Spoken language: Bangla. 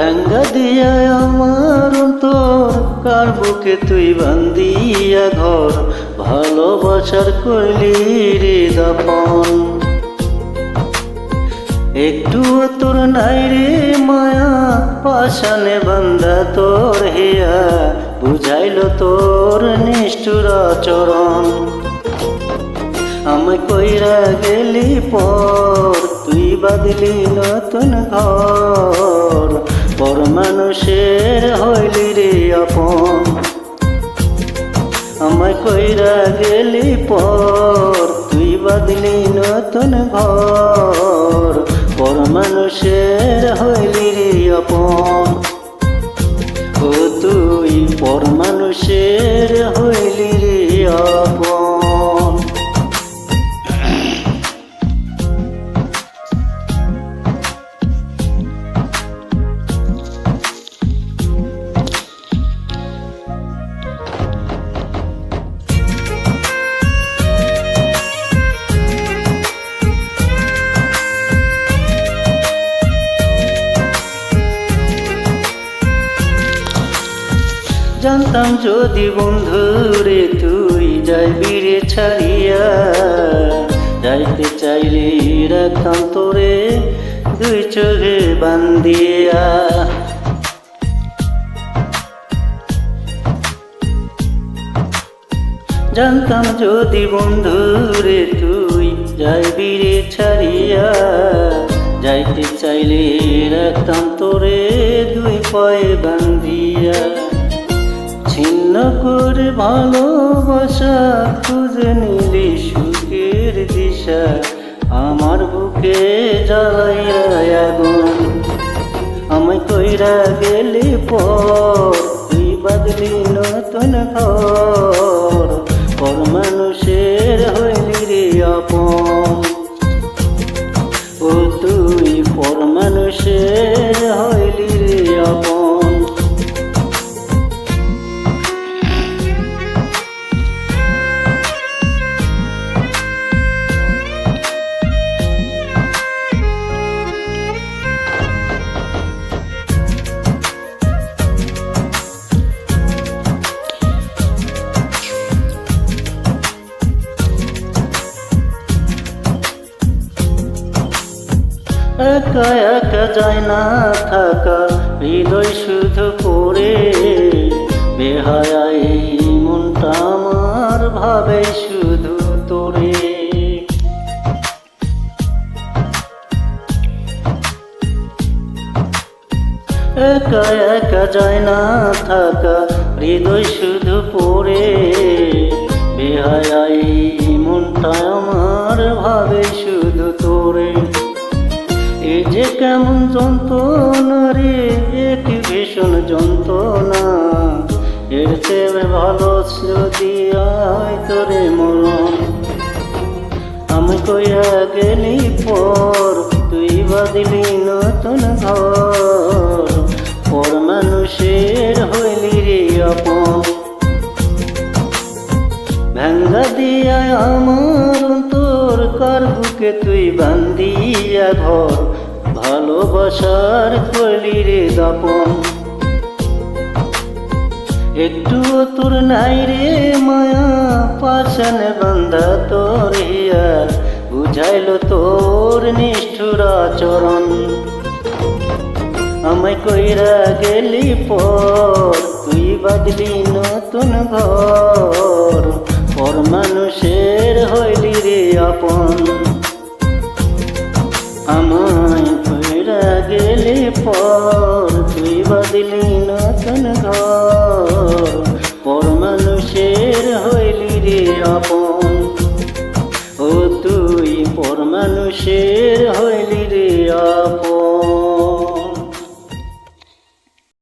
ভাঙ্গা দিয়া আমার অন্তর, কার বুকে তুই বান্দিয়া ঘর, ভালোবাসার কইলি রে দাপন। একটু তোর নাই রে মায়া, পাশানে বান্ধা তোর হিয়া, বুঝাইল তোর নিষ্ঠুর আচরণ। আমায় কইরা গেলি পর, তুই বাঁধলি নতুন ঘর, পর মানুষের হইলি রে আপন। আমায় কইরা গেলি পর, তুই বাঁধলি নতুন ঘর, পর মানুষের হইলি রে আপন। ও তুই পর মানুষের হইলি রে আপন। জানতাম যদি বন্ধুরে তুই যাইবি রে ছাড়িয়া, যাইতে চাইলে রাখতাম তোরে দুই চোখে বান্ধিয়া। জানতাম যদি বন্ধুরে তুই যাইবি রে ছাড়িয়া, যাইতে চাইলে রাখতাম তোরে দুই পায়ে বান্ধিয়া। ছিন্ন করে ভালোবাসা খুঁজে নিলি সুখের দিশা, আমার বুকে জ্বালাইয়া আগুন। আমায় কইরা গেলি পর, তুই বাঁধলি নতুন ঘর, পর মানুষের হইলি রে আপন। ও তুই পর মানুষের হইলি রে আপন। একা একা যায় না থাকা, হৃদয় শুধু পড়ে বেহায়া, এই মনটা আমার ভাবে শুধু তোরে। একা একা যায় না থাকা, হৃদয় শুধু পড়ে বেহায়া, এই মনটা আমার ভাবে শুধু তোরে। এ যে কেমন যন্ত্রণা রে, এক ভীষণ যন্ত্রণা, এর চেয়ে ভালো যদি আয় তোরে মরণ। আমি কইয়া গেলি পর, তুই বাঁধলি নতুন ঘর, পর মানুষের হইলি রে আপন। ভাঙ্গা দিয়া আমার অন্তর, কার বুকে তুই বান্ধিয়া ঘর, ভালোবাসার কইলি রে দাপন। একটু তোর নাই রে মায়া, পাশানে বান্ধা তোর হিয়া, বুঝাইল তোর নিষ্ঠুর আচরণ। আমায় কইরা গেলি পর, তুই বাঁধলি নতুন ঘর, পর মানুষের হইলি রে আপন। আমায় কইরা গেলি পর, তুই বাঁধলি নতুন ঘর।